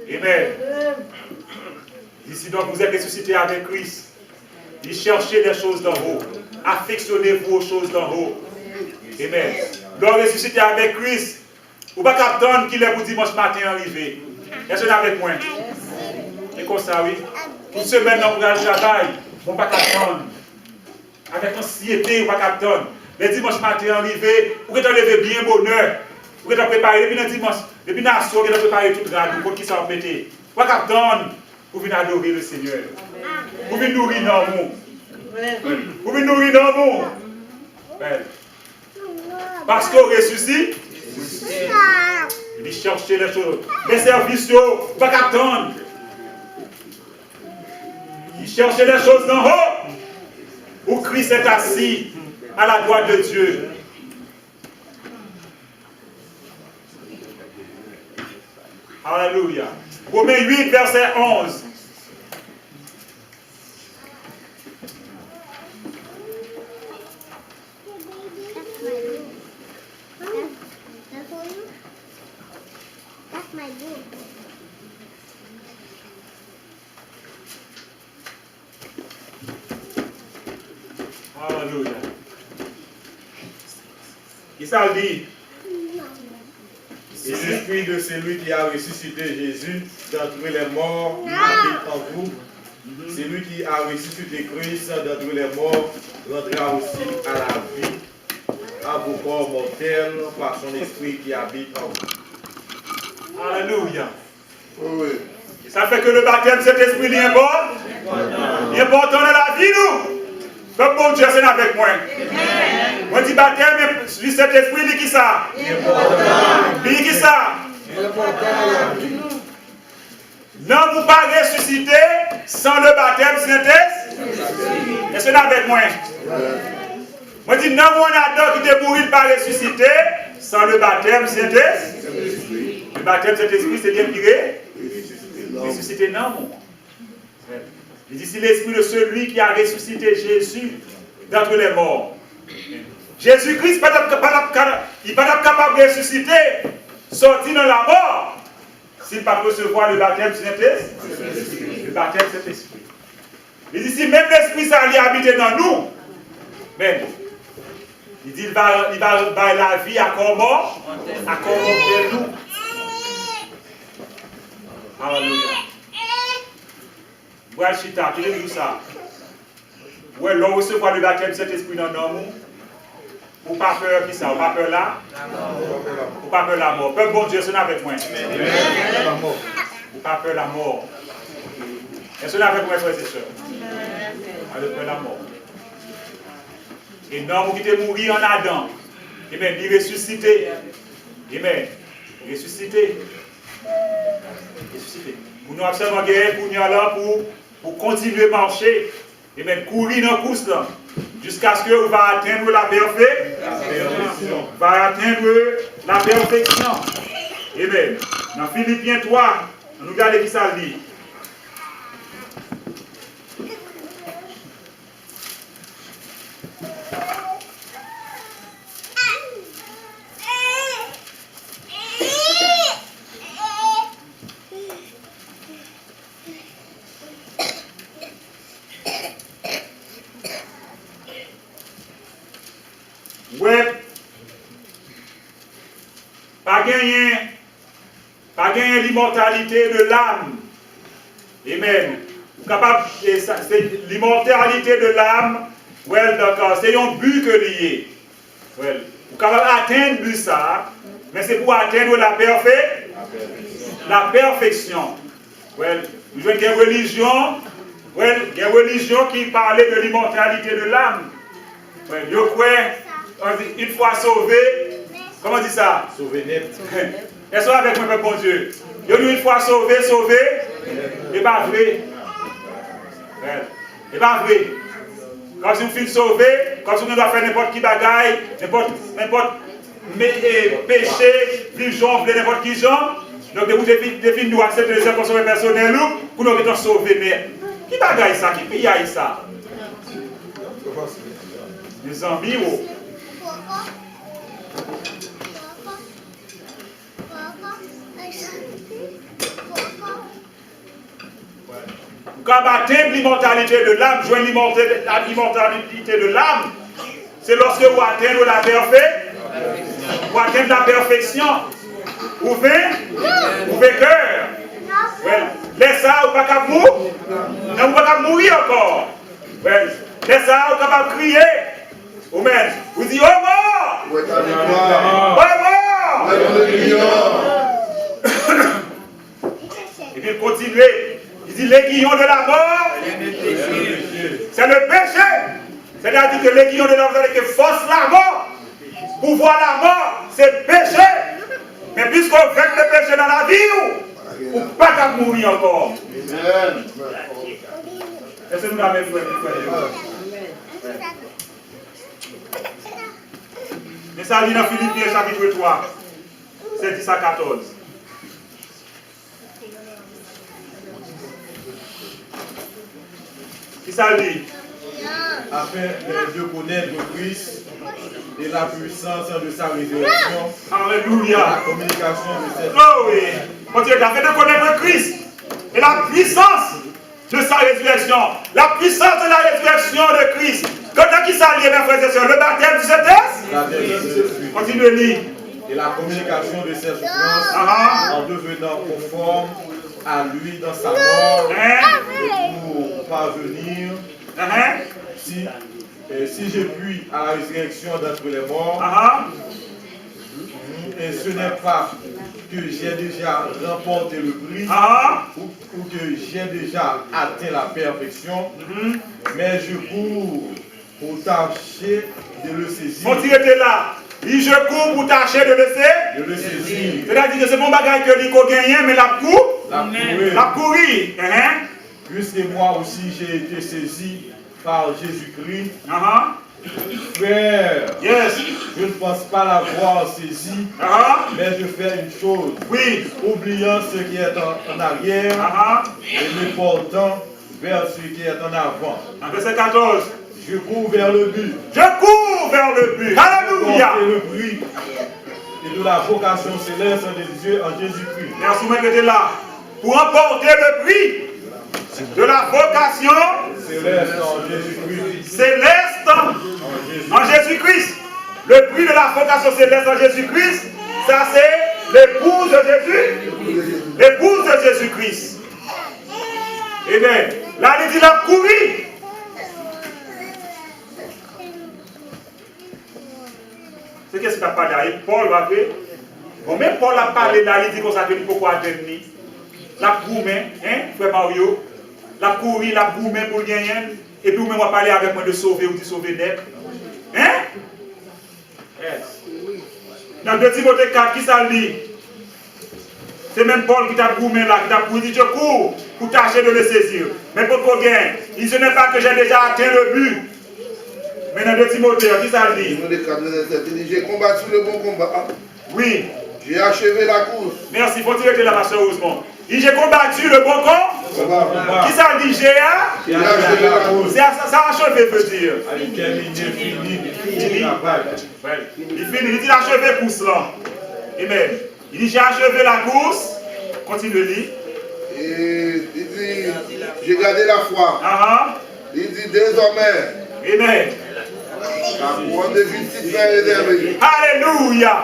Amen. Ici donc vous êtes ressuscité avec Christ. Et cherchez les choses d'en haut. Affectionnez-vous aux choses d'en haut. Amen. Donc ressuscité avec Christ. Ou pas qu'attendre qu'il est pour dimanche matin arrivé. Est-ce que avec moi? C'est comme ça, oui. Toute semaine, on va au travail. On ne va pas attendre. Avec anxiété, on ne va pas attendre. Le dimanche matin arrivé, vous pouvez lever bien bonheur. Vous pouvez préparer depuis le dimanche. Depuis la soirée, vous pouvez préparer toute grade pour qui ça va péter. Vous ne va pas attendre pour venir adorer le Seigneur. Vous venez nourrir dans vous. Vous venez nourrir dans vous. Parce qu'on ressuscite. Il chercher les choses. Les services, vous ne va pas attendre. Il cherchait les choses d'en haut, où Christ est assis à la droite de Dieu. Alléluia. Romains 8, verset 11. Alléluia. Il s'en dit. Et l'esprit de celui qui a ressuscité Jésus d'entre les morts habite en vous. Celui qui a ressuscité Christ d'entre les morts rentrera aussi à la vie, à vos corps mortels, par son esprit qui habite en vous. Alléluia. Oui. Ça fait que le baptême, cet esprit, il est important. Il est important dans la vie, nous. Comme bon Dieu, c'est avec moi. Moi, je dis baptême, lui, cet esprit, il dit qui ça? Il dit qui ça? Non, vous ne pas ressusciter sans le baptême, Saint-Esprit. Est-ce que c'est avec moi? Moi, je dis non, mon adore qui est mort, il ne pas ressusciter sans le baptême, Saint-Esprit. Le baptême, Saint-Esprit, c'est bien tiré. Ressusciter, non, mon. Il dit, c'est l'esprit de celui qui a ressuscité Jésus d'entre les morts. Jésus-Christ, il n'est pas capable de ressusciter, sortir dans la mort, s'il ne peut pas recevoir le baptême Saint-Esprit. Le baptême Saint-Esprit. Il dit, si même l'esprit ça allait habiter dans nous, même, il dit, il va la vie à corps mort, à corps mortel nous. Alléluia. Ouais, Chita, qui est tout ça? Ouais, l'on recevoir le baptême Saint-Esprit dans nous. Ou pas peur qui ça? Ou pas peur là? Ou pas peur la mort? Peur bon Dieu, c'est avec moi. Ou pas peur la mort? Est-ce que avec moi, frères et sœurs? Avec peur la mort. Et non, vous qui êtes mourir en Adam. Amen. Il ressuscité. Amen. Ressuscité. Ressuscité. Pour nous absolument guérir, pour nous aller pour continuer à marcher. Amen. Courir dans la course là. Jusqu'à ce que vous va atteindre la perfection. Va atteindre la perfection. Amen. Dans Philippiens 3, nous regardons qui ça dit. Ouais, pas gagner l'immortalité de l'âme. Amen. C'est l'immortalité de l'âme. Well, d'accord, c'est un but que lié. Well, vous capable d'atteindre but ça, mais c'est pour atteindre la perfection. Well, vous avez une religion, une religion qui parlait de l'immortalité de l'âme. Well, je crois. Une fois sauvé, comment on dit ça? Sauvé net. Est-ce que avec moi, bon Dieu? Une fois sauvé, et pas vrai. Et pas vrai. Quand une fille sauvée, quand on doit faire n'importe qui bagaille, n'importe péché, pigeon, n'importe qui genre, donc vous devez nous accepter les circonstances personnelles pour nous être sauvés. Mais qui bagaille ça? Qui pillaille ça? Les amis, combattre l'immortalité de l'âme, joindre l'immortalité de l'âme, c'est lorsque vous atteignez la perfection. Vous vainqueur. Laissez ça, vous ne pouvez pas mourir. Non, vous ne pouvez pas mourir encore. Laissez ça, vous ne pouvez pas crier. Vous dites, oh mort! Où est ta victoire? Oh mort! Et puis il continue. Il dit, l'aiguillon de la mort, c'est le péché. C'est-à-dire que l'aiguillon de la mort, c'est que force la mort. Pouvoir la mort, c'est le péché. Mais puisqu'on fait le péché dans la vie, vous ne pouvez pas mourir encore. Est-ce que nous l'avons fait? Mais ça lit dans Philippiens chapitre 3, c'est 10 à 14. Qui ça dit? Afin de connaître Christ et la puissance de sa résurrection. Alléluia. La communication de cette. Oh oui. Continuez, afin de connaître Christ et la puissance de sa résurrection. La puissance de la résurrection de Christ. Quand qui ça lié, mes frères et sœurs? Le baptême du Saint-Esprit. Continue de lire. Et la communication de ses souffrances en devenant conforme à lui dans sa mort pour parvenir, si je puis, à la résurrection d'entre les morts, et ce n'est pas que j'ai déjà remporté le prix ou que j'ai déjà atteint la perfection, mais je cours pour tâcher de le saisir. Continuez là. Et je cours pour tâcher de le saisir. C'est-à-dire que c'est mon bagage que l'ICO gagne, mais la cour, la courir. Puisque moi aussi j'ai été saisi par Jésus-Christ. Frère, je ne pense pas l'avoir saisi, mais je fais une chose. Oubliant ce qui est en arrière et me portant vers ce qui est en avant. Verset 14. Je cours vers le but. Je cours vers le but. Alléluia. Et le but et de la vocation céleste de Dieu en Jésus-Christ. Merci, vous mettez là. Pour emporter le prix de la vocation céleste en Jésus-Christ. Céleste en Jésus-Christ. Le prix de la vocation céleste en Jésus-Christ, ça c'est l'épouse de Jésus. L'épouse de Jésus-Christ. Eh bien, là il dit la courir. C'est qu'est-ce qu'il a parlé? Paul va faire. Bon, même Paul a parlé là, il dit qu'on s'appelle pourquoi atteindre. La gourmet, frère Mario. La courir, la gourmet pour gagner. Et puis, vous même parler avec moi de sauver ou de sauver net. Dans 2 Timothée 4, qui ça dit? C'est même Paul qui t'a gourmet là, qui t'a dit je cours pour tâcher de le saisir. Mais pour qu'on gagne, il ne n'est pas que j'ai déjà atteint le but. Mais dans 2 Timothée, qui ça dit? J'ai combattu le bon combat. Oui. J'ai achevé la course. Merci, faut tirer la pasteur Ousmane. J'ai combattu le bon combat. Qui ça dit? J'ai achevé la course. Ça a achevé, veut dire. Il finit. Il dit il a achevé course là. Amen. Il dit j'ai achevé la course. Continue de lire. Et il dit j'ai gardé la foi. Il dit désormais. Amen. La couronne de justice est réservée. Alléluia.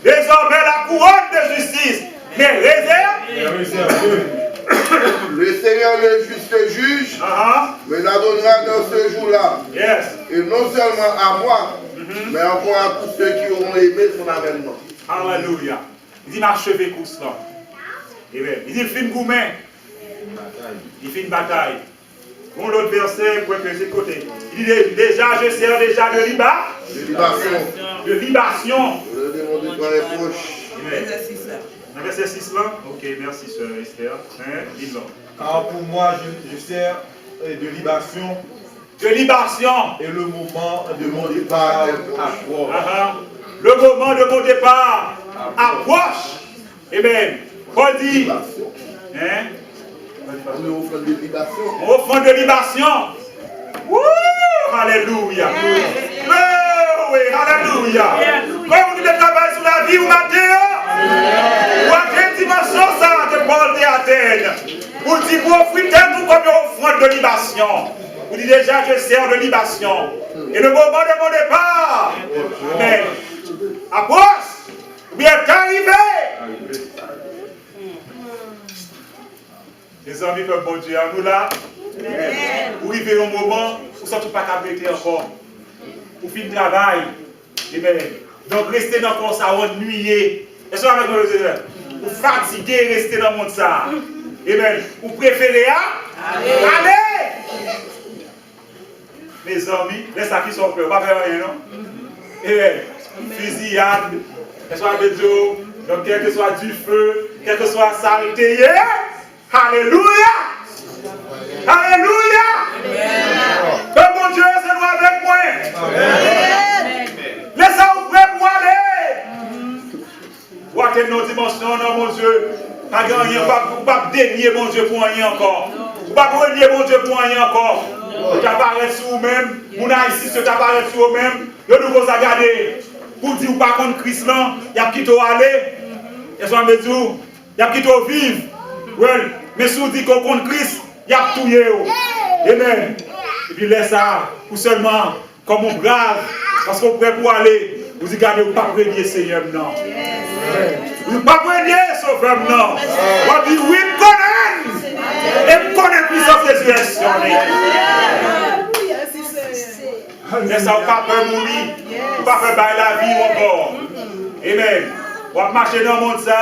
Désormais la couronne de justice est réservée. Le Seigneur le juste juge me la donnera dans ce jour-là. Et non seulement à moi, mais encore à tous ceux qui auront aimé son avènement. Alléluia. Il dit m'achever course là. Amen. Il dit il fait une gourmet. Il fait une bataille. Bon, l'autre verset, pour que j'ai côté. Il dit déjà, je sers déjà de libation. De libation. Le démon de toi est proche. Verset 6 là. Ok, merci, sœur Esther. Dis-le. Car pour moi, je sers de libation. De libation. Et le moment de mon départ approche. Le moment de mon départ approche. Amen. Paul dit. On offre de libation. Offrande de libation. Wouh! Alléluia. Oui, alléluia. Comme vous devez travailler sur la vie ou matin, ou à quelle dimension ça que Paul dit atteindre? Vous dites, vous offrez tout comme une offrande de libation. Vous dites déjà, je sers de libation. Et le moment de mon départ, amen. Apôtre, bien arrivé. Les amis peuvent bon Dieu à nous là. Vous vivez un moment où ça ne peut pas capter encore. Vous finissez le travail. Amen. Donc restez dans le monde ça, ennuyé. Est-ce que avec nous, vous fatiguez, restez dans le monde ça. Amen. Vous préférez allez. Mes amis, les sacs qui sont prêts, pas faire rien, non? Amen. Fusillade, que ce soit de Dieu, donc quel que soit du feu, quel que soit saleté. Alléluia! Alléluia! Que mon Dieu, c'est nous avec moi. Laissez-vous prêts pour aller. What est nos dimensions, non, mon Dieu? Pas gagner, pas dénier, mon Dieu, pour rien encore. Pas renier, mon Dieu, pour rien encore. Tu apparaît sur vous-même, mon ici, tu apparaît sur vous-même. Le nouveau à garder. Pour dire, par contre, Christ, il y a qui doit aller. Et soit me dire, il y a qui doit vivre. Well, mais si vous dites qu'on compte Christ, il y a tout. Amen. Et puis laisse ça, pour seulement, comme on grave, parce qu'on prêt pour aller, vous dites, gardez, vous ne pas renier Seigneur, non. Vous ne pas renier Sauveur, non. Vous dites, oui, connaît. Et connaît la puissance de résurrection. Mais ça, vous ne pas peur mourir. Vous ne pas faire bailler la vie encore. Amen. Vous va marcher dans le monde ça.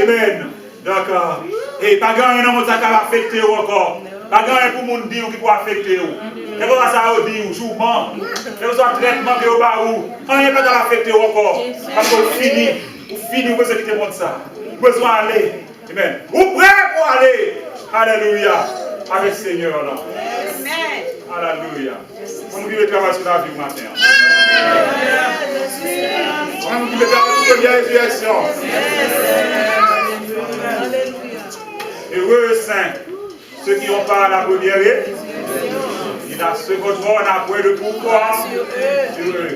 Amen. D'accord. Et pas grand dans le monde ça qui va affecter encore. Pas grand pour monde dire qui peut affecter vous. Et comment ça va dire souvent. Et vous avez traitement que vous avez. Rien pas affecter encore. Parce que vous finissez, vous besoin quitter le monde ça. Vous besoin aller. Amen. Vous prêt pour aller. Alléluia. Avec le Seigneur là. Amen. Alléluia. On qui veut travailler sur la vie matin. On qui veut travailler sur la résurrection. Heureux saints, ceux qui ont pas la première et la seconde fois, on a appris de pourquoi. Heureux.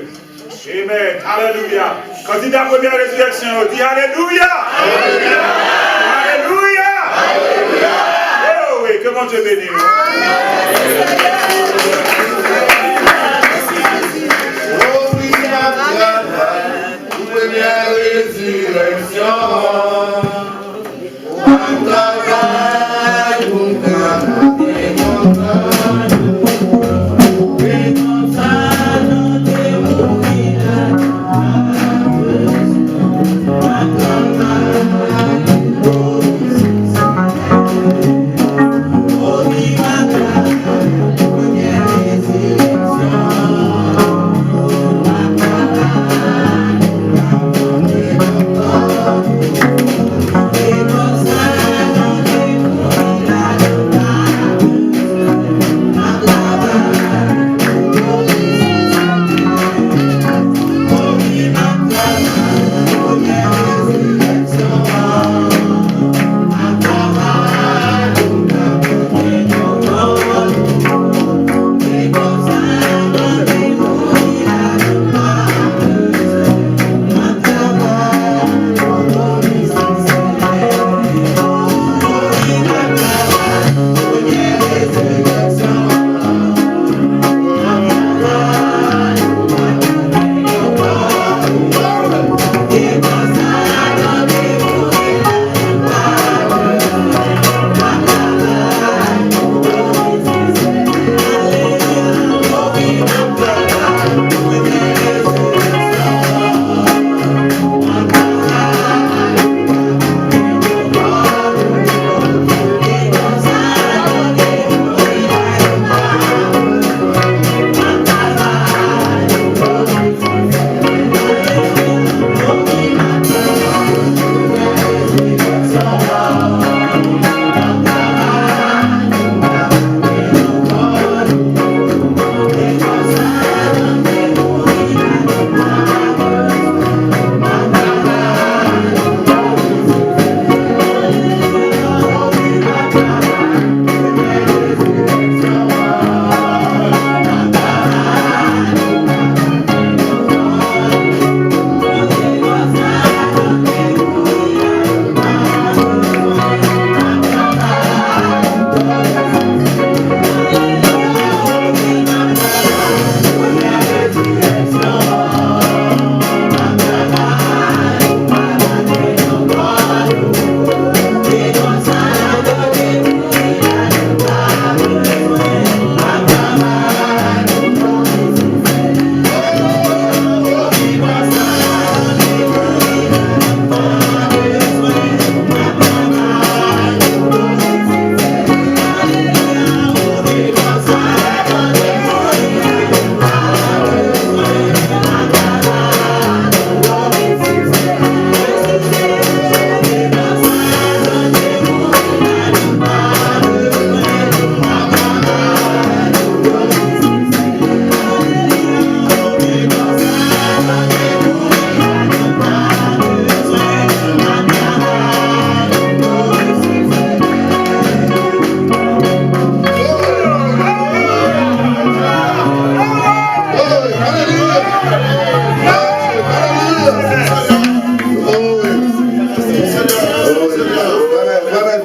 Amen. Alléluia. Quand il dit la première résurrection, on dit Alléluia. Alléluia. Alléluia. Alléluia. Oh oui, que mon Dieu bénisse. Oh oui, la première résurrection.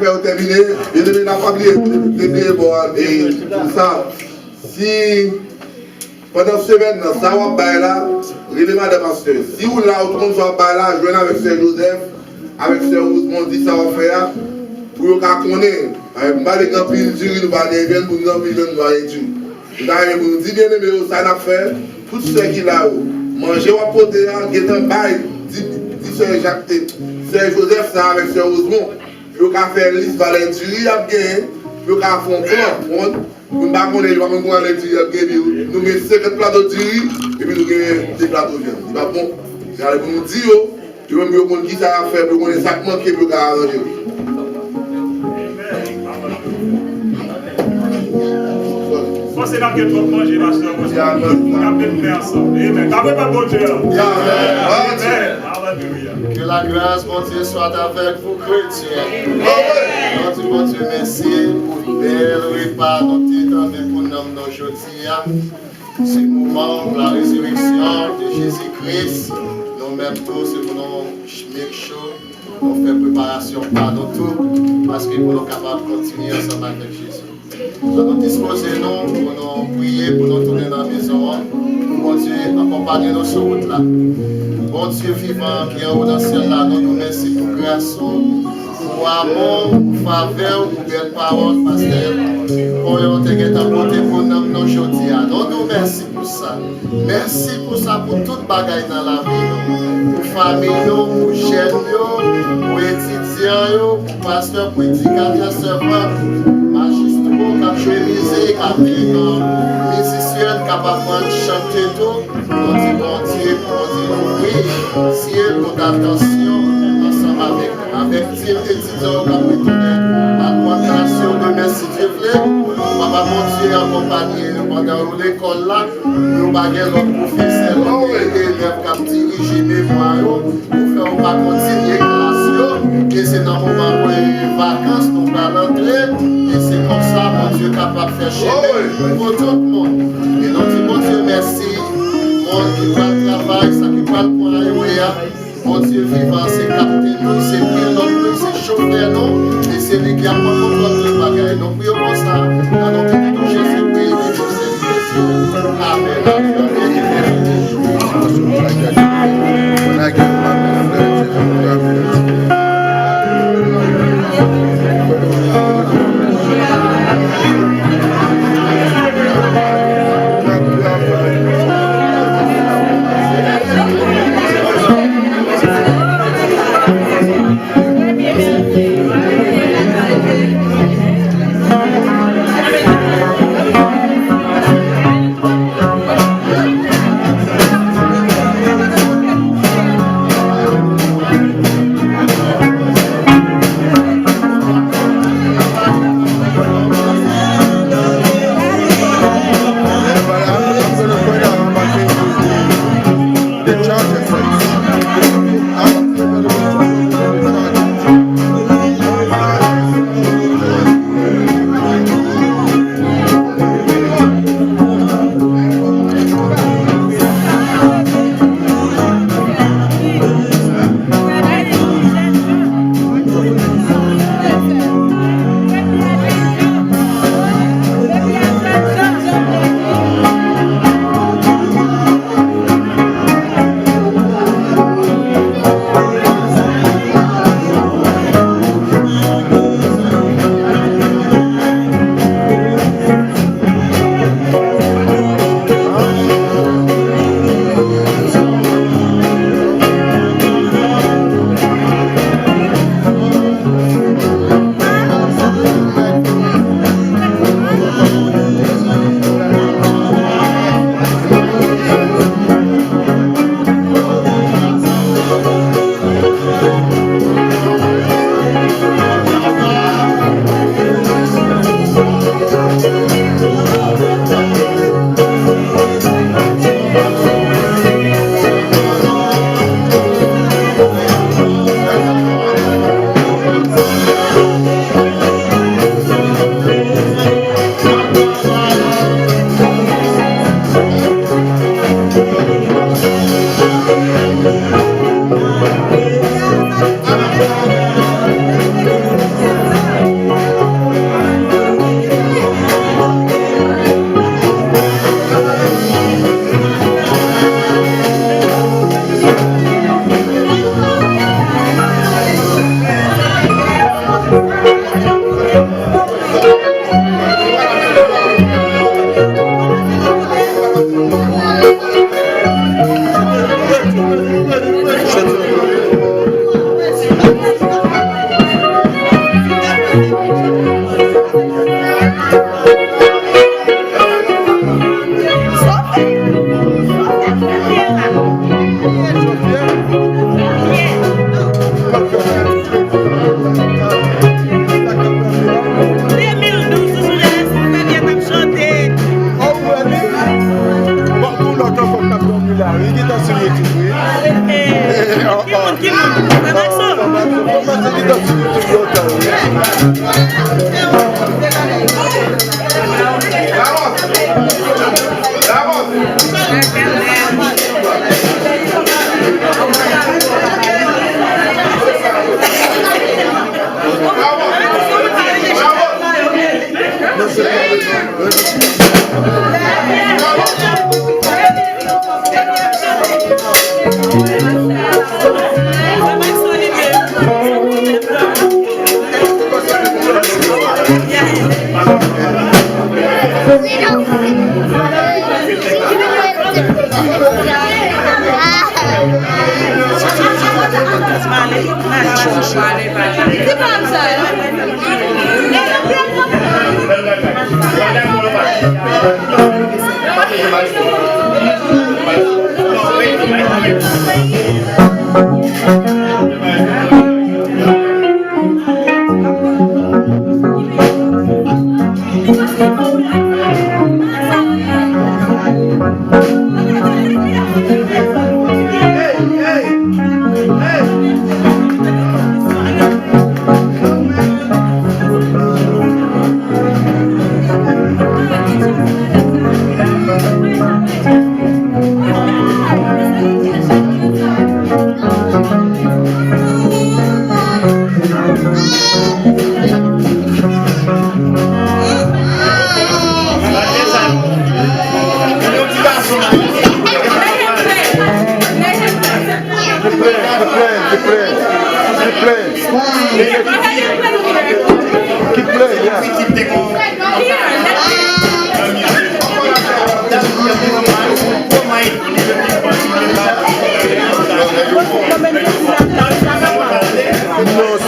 affaire terminée. Il n'a pas oublié tout ça. Si pendant cette semaine, ça va pas là, l'élément de pasteur. Si vous là, tout le monde va pas là, jouer avec Sœur Joseph, avec Sœur Ousmane, dit ça va faire, pour qu'on connaisse. Avec pas les grands prix du jury, nous va aller bien pour nous grands prix de nous aller du. Nous allons dire bien aimé, ça n'a fait, tout ce qui est là, manger ou apporter, qui est un bail, dit Sœur Jacques, Sœur Joseph, ça avec Sœur Ousmane, pour qu'on fasse une liste de du jury, pour qu'on fasse un plan. Nous ne pouvons pas nous mettons 50 plateaux de riz et puis nous avons des plateaux de viande. C'est pas bon. Pour nous dire, je veux me dire qui ça va faire pour qu'on ait ça manqué pour qu'on arranger. C'est là que tu vas manger, pasteur. Nous avons fait ensemble. Amen. T'avais pas bon Dieu. Que la grâce, mon Dieu, soit avec vous, chrétiens. Notre bon Dieu, merci pour le bel repas dont tu es pour nous aujourd'hui. C'est le moment de la résurrection de Jésus-Christ. Nous-mêmes tous, pour nous make sure, nous faisons préparation par nous tous, parce que nous sommes capables de continuer ensemble avec Jésus. Nous allons disposer nous pour nous prier, pour nous tourner dans la maison, pour bon Dieu accompagner nous sur route là. Bon Dieu vivant qui est en haut dans le ciel là, nous nous remercions pour grâce, pour amour, pour faveur, pour belle parole, pasteur. Pour nous apporter pour nous aujourd'hui. Nous nous remercions pour ça. Merci pour ça, pour toute bagaille dans la vie. Pour famille, pour jeunes, pour étudiants, pour pasteurs, pour éducateurs, servants, magistrats, qui jouent musique, musiciens, capables de chanter tout. Nous disons bon Dieu, nous oui, ciel, pour attention, ensemble avec Dieu, étudiants, qui ont à l'augmentation de merci Dieu plaît. Papa mon Dieu accompagné nous pendant l'école là, nous baguons notre professeur, les élèves qui ont dirigé mes voies, pour faire pas continuer classe. Et c'est dans le moment où les vacances nous allons l'entrée, et c'est comme ça mon Dieu capable de faire chemin pour tout le monde. Et nous disons mon Dieu merci, monde qui va le travail, ça qui va le point. Mon Dieu vivant, c'est capitaine nous, c'est pilote nous, c'est chauffeur nous, et c'est lui qui a pas contrôle de bagaille. Nous prions pour ça, dans notre nom de Jésus-Christ, et pour cette Jésus. Amen.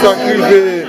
Sacrifié.